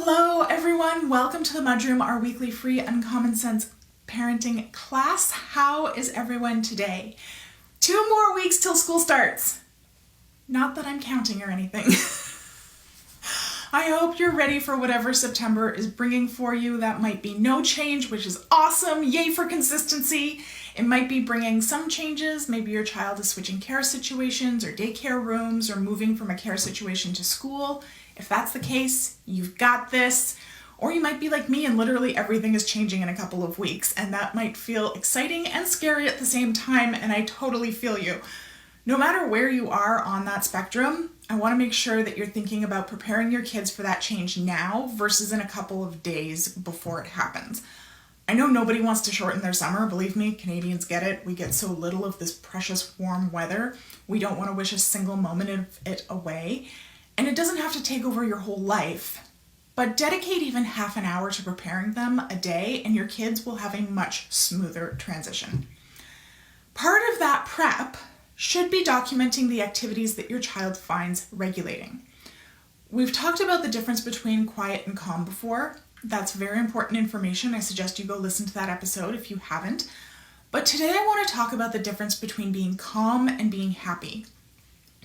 Hello everyone, welcome to the MudRoom, our weekly free Uncommon Sense parenting class. How is everyone today? 2 more weeks till school starts. Not that I'm counting or anything. I hope you're ready for whatever September is bringing for you. That might be no change, which is awesome. Yay for consistency. It might be bringing some changes. Maybe your child is switching care situations or daycare rooms or moving from a care situation to school. If that's the case, you've got this. Or you might be like me and literally everything is changing in a couple of weeks, and that might feel exciting and scary at the same time, and I totally feel you. No matter where you are on that spectrum, I want to make sure that you're thinking about preparing your kids for that change now versus in a couple of days before it happens. I know nobody wants to shorten their summer. Believe me, Canadians get it. We get so little of this precious warm weather. We don't want to wish a single moment of it away. And it doesn't have to take over your whole life, but dedicate even half an hour to preparing them a day and your kids will have a much smoother transition. Part of that prep should be documenting the activities that your child finds regulating. We've talked about the difference between quiet and calm before. That's very important information. I suggest you go listen to that episode if you haven't. But today I want to talk about the difference between being calm and being happy.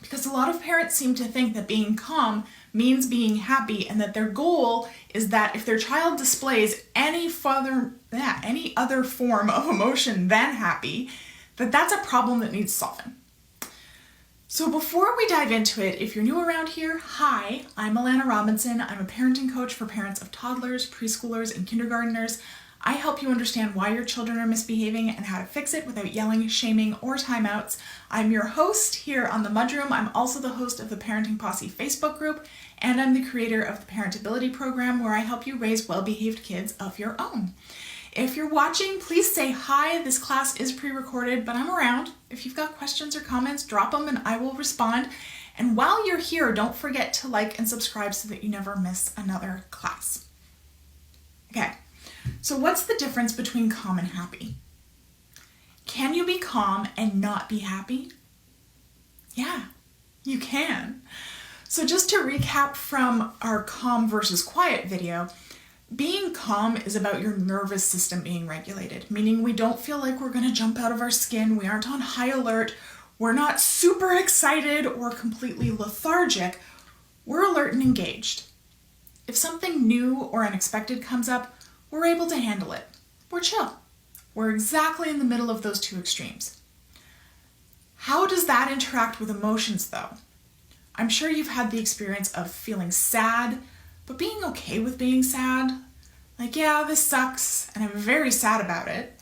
Because a lot of parents seem to think that being calm means being happy, and that their goal is that if their child displays any other form of emotion than happy, that's a problem that needs solving. So before we dive into it, if you're new around here, hi, I'm Alana Robinson. I'm a parenting coach for parents of toddlers, preschoolers, and kindergartners. I help you understand why your children are misbehaving and how to fix it without yelling, shaming, or timeouts. I'm your host here on the MudRoom. I'm also the host of the Parenting Posse Facebook group, and I'm the creator of the Parentability program where I help you raise well-behaved kids of your own. If you're watching, please say hi. This class is pre-recorded, but I'm around. If you've got questions or comments, drop them and I will respond. And while you're here, don't forget to like and subscribe so that you never miss another class. Okay. So what's the difference between calm and happy? Can you be calm and not be happy? Yeah, you can. So just to recap from our calm versus quiet video, being calm is about your nervous system being regulated, meaning we don't feel like we're going to jump out of our skin, we aren't on high alert, we're not super excited or completely lethargic, we're alert and engaged. If something new or unexpected comes up, we're able to handle it. We're chill. We're exactly in the middle of those two extremes. How does that interact with emotions though? I'm sure you've had the experience of feeling sad, but being okay with being sad. Like, yeah, this sucks, and I'm very sad about it,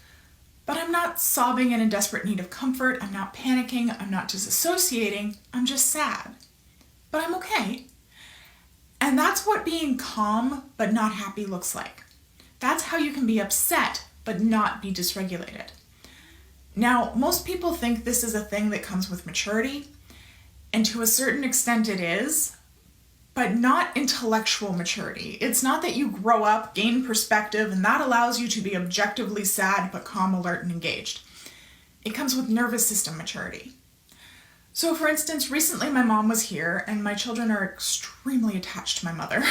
but I'm not sobbing and in desperate need of comfort. I'm not panicking. I'm not disassociating. I'm just sad, but I'm okay. And that's what being calm but not happy looks like. That's how you can be upset but not be dysregulated. Now, most people think this is a thing that comes with maturity, and to a certain extent it is, but not intellectual maturity. It's not that you grow up, gain perspective, and that allows you to be objectively sad but calm, alert, and engaged. It comes with nervous system maturity. So for instance, recently my mom was here and my children are extremely attached to my mother.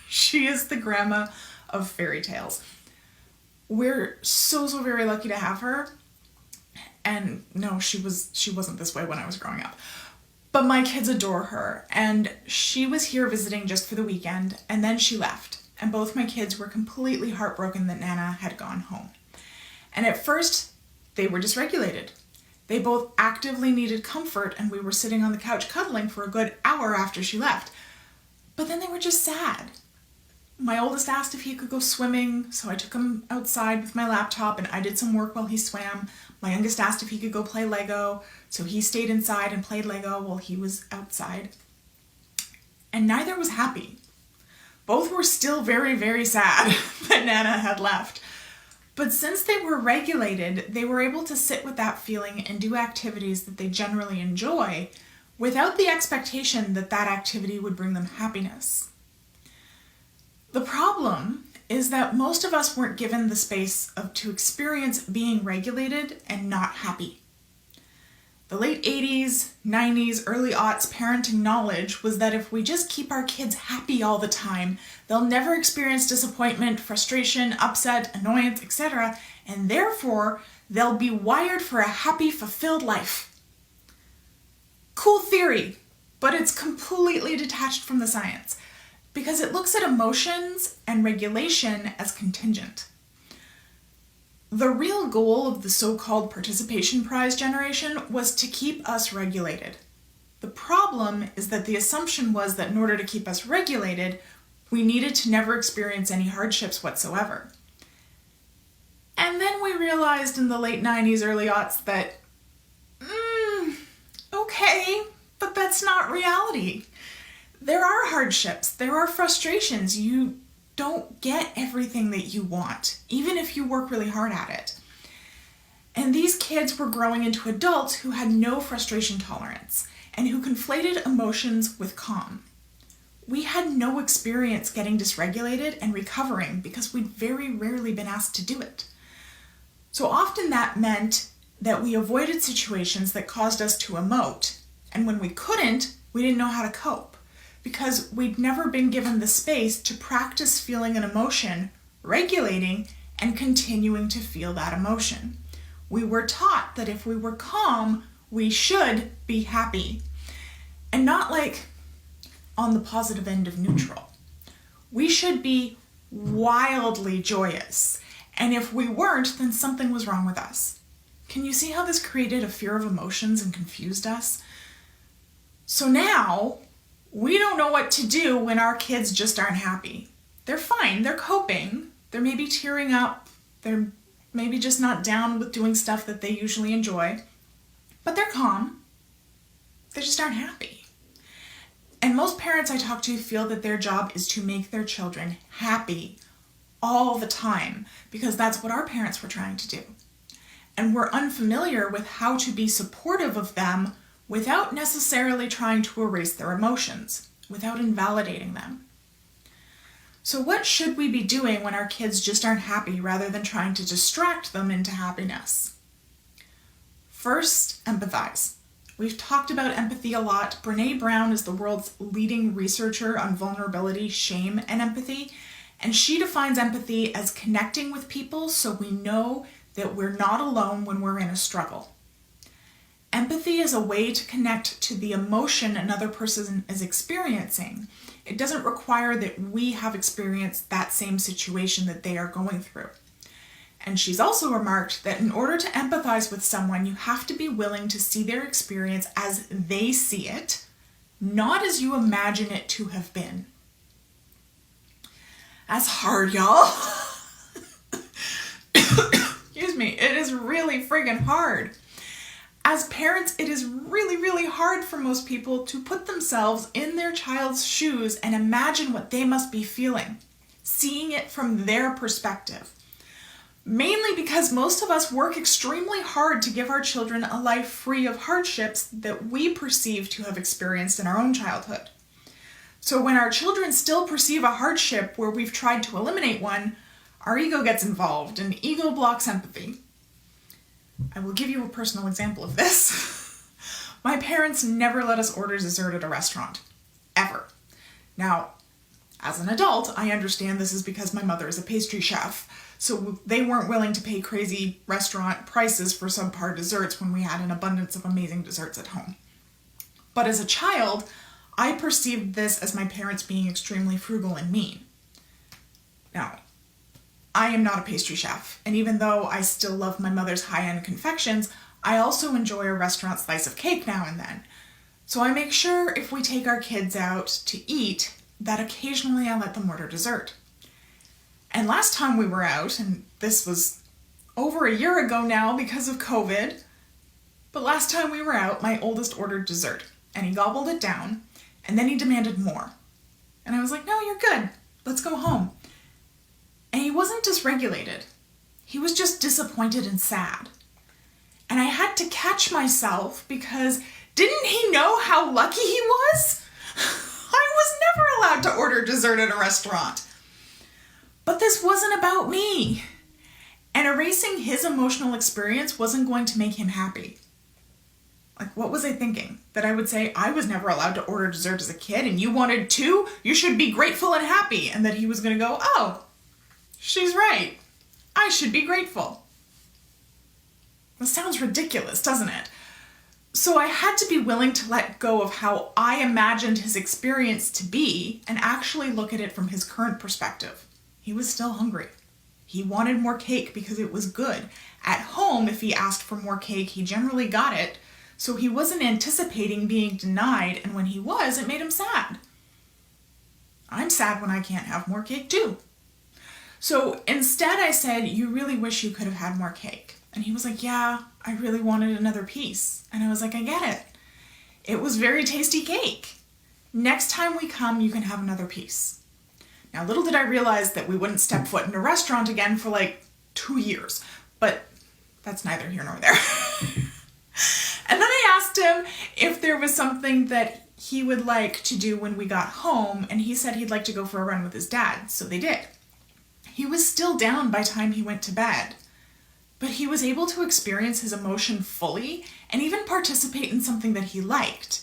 She is the grandma of fairy tales. We're so very lucky to have her. And no, she wasn't this way when I was growing up. But my kids adore her, and she was here visiting just for the weekend, and then she left. And both my kids were completely heartbroken that Nana had gone home. And at first, they were dysregulated. They both actively needed comfort, and we were sitting on the couch cuddling for a good hour after she left. But then they were just sad. My oldest asked if he could go swimming, so I took him outside with my laptop and I did some work while he swam. My youngest asked if he could go play Lego, so he stayed inside and played Lego while he was outside. And neither was happy. Both were still very sad that Nana had left. But since they were regulated, they were able to sit with that feeling and do activities that they generally enjoy without the expectation that that activity would bring them happiness. The problem is that most of us weren't given the space to experience being regulated and not happy. The late 80s, 90s, early aughts parenting knowledge was that if we just keep our kids happy all the time, they'll never experience disappointment, frustration, upset, annoyance, etc., and therefore they'll be wired for a happy, fulfilled life. Cool theory, but it's completely detached from the science because it looks at emotions and regulation as contingent. The real goal of the so-called participation prize generation was to keep us regulated. The problem is that the assumption was that in order to keep us regulated, we needed to never experience any hardships whatsoever. And then we realized in the late 90s, early aughts that, okay, but that's not reality. There are hardships, there are frustrations. You don't get everything that you want, even if you work really hard at it. And these kids were growing into adults who had no frustration tolerance and who conflated emotions with calm. We had no experience getting dysregulated and recovering because we'd very rarely been asked to do it. So often that meant that we avoided situations that caused us to emote, and when we couldn't, we didn't know how to cope, because we'd never been given the space to practice feeling an emotion, regulating, and continuing to feel that emotion. We were taught that if we were calm, we should be happy. And not like on the positive end of neutral. We should be wildly joyous. And if we weren't, then something was wrong with us. Can you see how this created a fear of emotions and confused us? So now, we don't know what to do when our kids just aren't happy. They're fine, they're coping, they're maybe tearing up, they're maybe just not down with doing stuff that they usually enjoy, but they're calm, they just aren't happy. And most parents I talk to feel that their job is to make their children happy all the time, because that's what our parents were trying to do. And we're unfamiliar with how to be supportive of them without necessarily trying to erase their emotions, without invalidating them. So what should we be doing when our kids just aren't happy rather than trying to distract them into happiness? First, empathize. We've talked about empathy a lot. Brené Brown is the world's leading researcher on vulnerability, shame, and empathy, and she defines empathy as connecting with people so we know that we're not alone when we're in a struggle. Empathy is a way to connect to the emotion another person is experiencing. It doesn't require that we have experienced that same situation that they are going through. And she's also remarked that in order to empathize with someone, you have to be willing to see their experience as they see it, not as you imagine it to have been. That's hard, y'all. Excuse me. It is really friggin' hard. As parents, it is really, really hard for most people to put themselves in their child's shoes and imagine what they must be feeling, seeing it from their perspective. Mainly because most of us work extremely hard to give our children a life free of hardships that we perceive to have experienced in our own childhood. So when our children still perceive a hardship where we've tried to eliminate one, our ego gets involved, and ego blocks empathy. I will give you a personal example of this. My parents never let us order dessert at a restaurant. Ever. Now, as an adult, I understand this is because my mother is a pastry chef, so they weren't willing to pay crazy restaurant prices for subpar desserts when we had an abundance of amazing desserts at home. But as a child, I perceived this as my parents being extremely frugal and mean. Now, I am not a pastry chef, and even though I still love my mother's high-end confections, I also enjoy a restaurant slice of cake now and then. So I make sure if we take our kids out to eat, that occasionally I let them order dessert. And last time we were out, and this was over a year ago now because of COVID, but last time we were out, my oldest ordered dessert, and he gobbled it down, and then he demanded more. And I was like, no, you're good. Let's go home. And he wasn't dysregulated. He was just disappointed and sad. And I had to catch myself because didn't he know how lucky he was? I was never allowed to order dessert at a restaurant. But this wasn't about me. And erasing his emotional experience wasn't going to make him happy. Like, what was I thinking? That I would say, I was never allowed to order dessert as a kid and you wanted to? You should be grateful and happy. And that he was going to go, oh, she's right. I should be grateful. That sounds ridiculous, doesn't it? So I had to be willing to let go of how I imagined his experience to be and actually look at it from his current perspective. He was still hungry. He wanted more cake because it was good. At home, if he asked for more cake, he generally got it. So he wasn't anticipating being denied, and when he was, it made him sad. I'm sad when I can't have more cake too. So instead I said, you really wish you could have had more cake. And he was like, yeah, I really wanted another piece. And I was like, I get it. It was very tasty cake. Next time we come, you can have another piece. Now, little did I realize that we wouldn't step foot in a restaurant again for like 2 years, but that's neither here nor there. And then I asked him if there was something that he would like to do when we got home, and he said he'd like to go for a run with his dad, so they did. He was still down by the time he went to bed, but he was able to experience his emotion fully and even participate in something that he liked.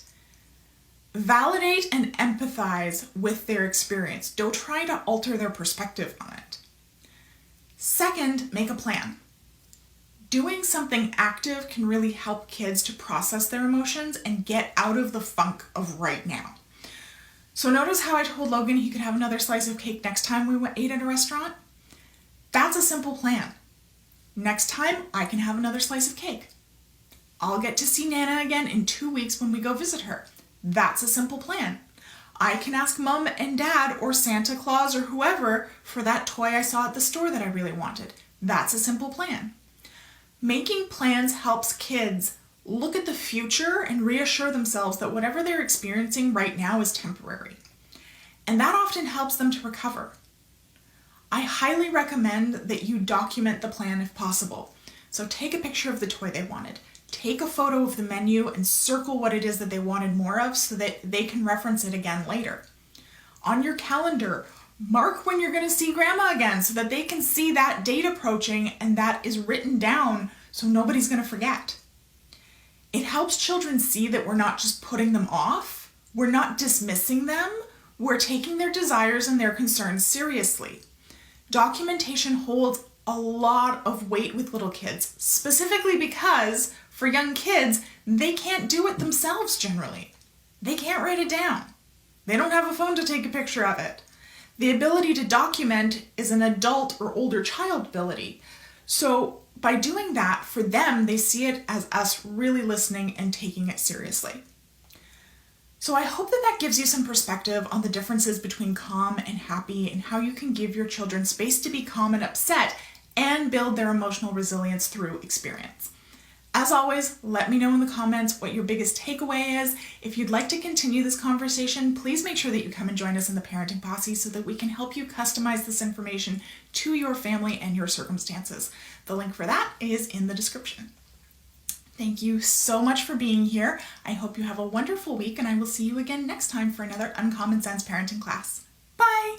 Validate and empathize with their experience. Don't try to alter their perspective on it. Second, make a plan. Doing something active can really help kids to process their emotions and get out of the funk of right now. So notice how I told Logan he could have another slice of cake next time we ate at a restaurant? That's a simple plan. Next time, I can have another slice of cake. I'll get to see Nana again in 2 weeks when we go visit her. That's a simple plan. I can ask Mom and Dad or Santa Claus or whoever for that toy I saw at the store that I really wanted. That's a simple plan. Making plans helps kids look at the future and reassure themselves that whatever they're experiencing right now is temporary. And that often helps them to recover. I highly recommend that you document the plan if possible. So take a picture of the toy they wanted. Take a photo of the menu and circle what it is that they wanted more of so that they can reference it again later. On your calendar, mark when you're going to see Grandma again so that they can see that date approaching and that is written down so nobody's going to forget. It helps children see that we're not just putting them off, we're not dismissing them, we're taking their desires and their concerns seriously. Documentation holds a lot of weight with little kids, specifically because for young kids, they can't do it themselves generally. They can't write it down. They don't have a phone to take a picture of it. The ability to document is an adult or older child ability. So by doing that, for them, they see it as us really listening and taking it seriously. So I hope that gives you some perspective on the differences between calm and happy and how you can give your children space to be calm and upset and build their emotional resilience through experience. As always, let me know in the comments what your biggest takeaway is. If you'd like to continue this conversation, please make sure that you come and join us in the Parenting Posse so that we can help you customize this information to your family and your circumstances. The link for that is in the description. Thank you so much for being here. I hope you have a wonderful week, and I will see you again next time for another Uncommon Sense parenting class. Bye!